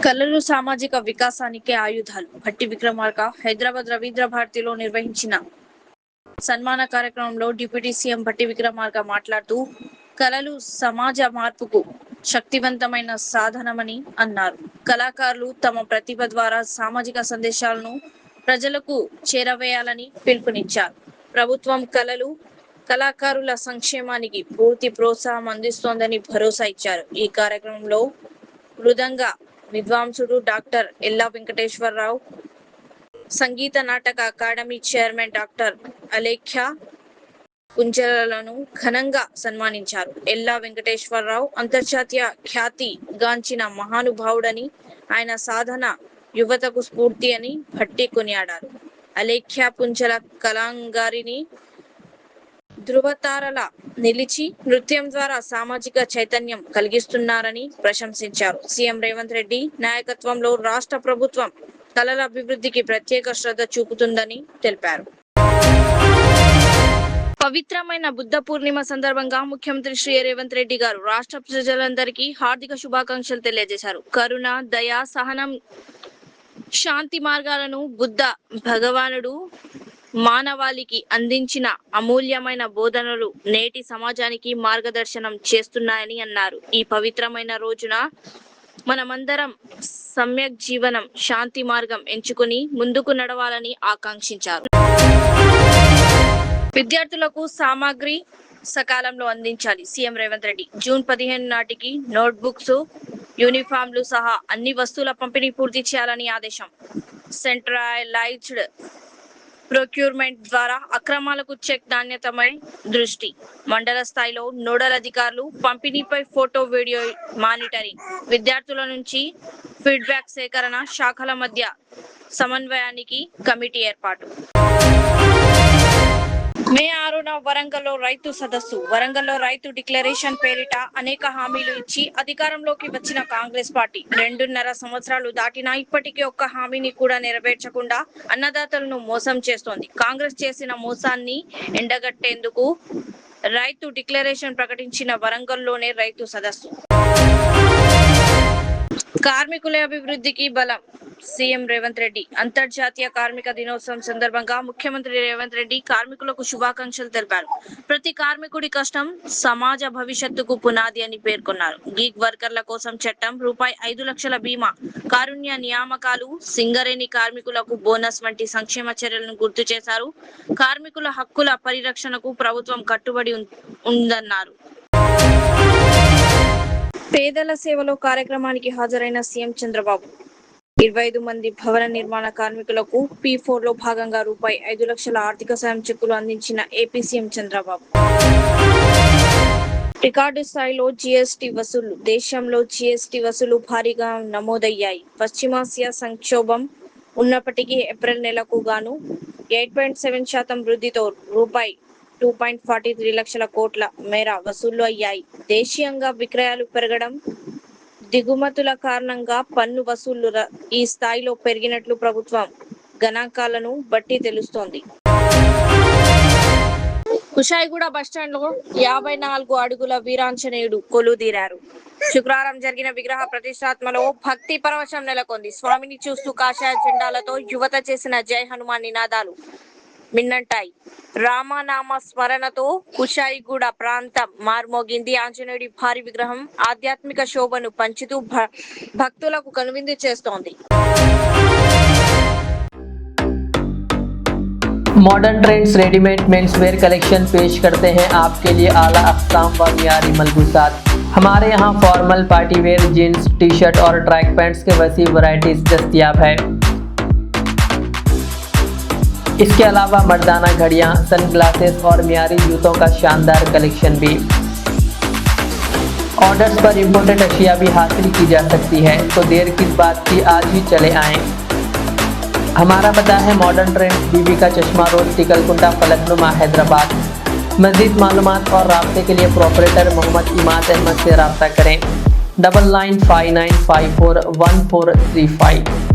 కళలు సామాజిక వికాసానికి ఆయుధాలు. భట్టి విక్రమార్క హైదరాబాద్ రవీంద్ర భారతిలో నిర్వహించిన సన్మాన కార్యక్రమంలో డిప్యూటీ సీఎం భట్టి విక్రమార్క మాట్లాడుతూ కళలు సమాజ మార్పుకు శక్తివంతమైన సాధనమని అన్నారు. కళాకారులు తమ ప్రతిభ ద్వారా సామాజిక సందేశాలను ప్రజలకు చేరవేయాలని పిలుపునిచ్చారు. ప్రభుత్వం కళాకారుల సంక్షేమానికి పూర్తి ప్రోత్సాహం అందిస్తోందని భరోసా ఇచ్చారు. ఈ కార్యక్రమంలో మృదంగ విద్వాంసుడు డాక్టర్ ఎల్లా Venkateswararao, Sangeet Natak academy chairman doctor Alekhya పుంజలను ఘనంగా సన్మానించారు. ఎల్లా వెంకటేశ్వరరావు అంతర్జాతీయ ఖ్యాతి గాంచిన మహానుభావుడని, ఆయన సాధన యువతకు స్ఫూర్తి అని భట్టి కొనియాడారు. అలేఖ్య పుంజల కళాంగారిని ధృవతారల నిలిచి నృత్యం ద్వారా సామాజిక చైతన్యం కలిగిస్తున్నారని ప్రశంసించారు. సీఎం రేవంత్ రెడ్డి నాయకత్వంలో రాష్ట్ర ప్రభుత్వం కళల అభివృద్ధికి ప్రత్యేక శ్రద్ధ చూపుతుందని తెలిపారు. పవిత్రమైన బుద్ధ పూర్ణిమ సందర్భంగా ముఖ్యమంత్రి శ్రీ రేవంత్ రెడ్డి గారు రాష్ట్ర ప్రజలందరికీ హార్దిక శుభాకాంక్షలు తెలియజేశారు. కరుణ, దయ, సహనం, శాంతి మార్గాలను బుద్ధ భగవానుడు మానవాళికి అందించిన అమూల్యమైన బోధనలు నేటి సమాజానికి మార్గదర్శనం చేస్తున్నాయని అన్నారు. ఈ పవిత్రమైన రోజున మనమందరం సమ్యక్ జీవనం, శాంతి మార్గం ఎంచుకుని ముందుకు నడవాలని ఆకాంక్షించారు. విద్యార్థులకు సామాగ్రి సకాలంలో అందించాలి. సీఎం రేవంత్ రెడ్డి జూన్ 15 నాటికి నోట్బుక్స్, యూనిఫామ్లు సహా అన్ని వస్తువుల పంపిణీ పూర్తి చేయాలని ఆదేశం. సెంట్రలైజ్డ్ ప్రొక్యూర్మెంట్ ద్వారా అక్రమాలకు చెక్ నాణ్యతపై దృష్టి. మండల స్థాయిలో నోడల్ అధికారులు పంపిణీపై ఫోటో, వీడియో మానిటరింగ్. విద్యార్థుల నుంచి ఫీడ్బ్యాక్ సేకరణ, శాఖల మధ్య సమన్వయానికి కమిటీ ఏర్పాటు. మే 6న వరంగల్లో రైతు సదస్సు. వరంగల్లో రైతు డిక్లరేషన్ పేరిట అనేక హామీలు ఇచ్చి అధికారంలోకి వచ్చిన కాంగ్రెస్ పార్టీ 2.5 సంవత్సరాలు దాటినా ఇప్పటికీ ఒక్క హామీని కూడా నెరవేర్చకుండా అన్నదాతలను మోసం చేస్తోంది. కాంగ్రెస్ చేసిన మోసాన్ని ఎండగట్టేందుకు రైతు డిక్లరేషన్ ప్రకటించిన వరంగల్లోనే రైతు సదస్సు. కార్మికుల అభివృద్ధికి బలం. సీఎం రేవంత్ రెడ్డి అంతర్జాతీయ కార్మిక దినోత్సవం సందర్భంగా ముఖ్యమంత్రి రేవంత్ రెడ్డి కార్మికులకు శుభాకాంక్షలు తెలిపారు. ప్రతి కార్మికుడి కష్టం సమాజ భవిష్యత్తుకు పునాది అని పేర్కొన్నారు. గీగ్ వర్కర్ల కోసం చట్టం, ₹5 లక్షల బీమా, కారుణ్య నియామకాలు, సింగరేణి కార్మికులకు బోనస్ వంటి సంక్షేమ చర్యలను గుర్తు చేశారు. కార్మికుల హక్కుల పరిరక్షణకు ప్రభుత్వం కట్టుబడి ఉందన్నారు. పేదల సేవలో కార్యక్రమానికి హాజరైన సీఎం చంద్రబాబు 25 మంది భవన నిర్మాణ కార్మికులకు P4లో భాగంగా ₹5 లక్షల ఆర్థిక సాయం చెక్కులు అందించిన ఏపీ సీఎం చంద్రబాబు. రికార్డు స్థాయిలో జీఎస్టీ వసూళ్లు. దేశంలో జీఎస్టీ వసూలు భారీగా నమోదయ్యాయి. పశ్చిమాసియా సంక్షోభం ఉన్నప్పటికీ ఏప్రిల్ నెలకు గాను 8.7% వృద్ధితో ₹2.43 లక్షల కోట్ల మేర వసూళ్లు అయ్యాయి. దేశీయంగా విక్రయాలు పెరగడం, దిగుమతుల కారణంగా పన్ను వసూళ్లు ఈ స్థాయిలో పెరిగినట్లు ప్రభుత్వం గణాంకాలను బట్టి తెలుస్తోంది. కుషాయిగూడ బస్టాండ్లో 54 అడుగుల వీరాంజనేయుడు కొలువుదీరారు. శుక్రవారం జరిగిన విగ్రహ ప్రతిష్టాత్మలో భక్తి పరవశం నెలకొంది. స్వామిని చూస్తూ కాషాయ జెండాలతో యువత చేసిన జై హనుమాన్ నినాదాలు మిన్నంటాయి. రామనామ స్మరణతో కుషాయిగూడ ప్రాంతం మార్మోగింది. ఆంజనేయుడి భారీ విగ్రహం ఆధ్యాత్మిక శోభను పంచుతూ భక్తులకు కనువిందు చేస్తోంది. Modern trends readymade men's wear collection पेश करते हैं आपके लिए आला अक़साम व मियारी मलबूसात। हमारे यहाँ formal, party wear, jeans, T shirt और ट्रैक पैंट्स के वसी वैरायटीज दस्तयाब है। इसके अलावा मर्दाना घड़ियाँ, सनग्लासेस और मियारी जूतों का शानदार कलेक्शन भी। ऑर्डर्स पर इम्पोर्टेड अशिया भी हासिल की जा सकती है, तो देर किस बात की, आज ही चले आएँ। हमारा पता है मॉडर्न ट्रेंड्स, बीबी का चश्मा रोड, टिकलकुंटा, फलकनुमा, हैदराबाद। मज़ीद मालूमात और राब्ते के लिए प्रोपरेटर मोहम्मद इमाद अहमद से रब्ता करें। 9959541435।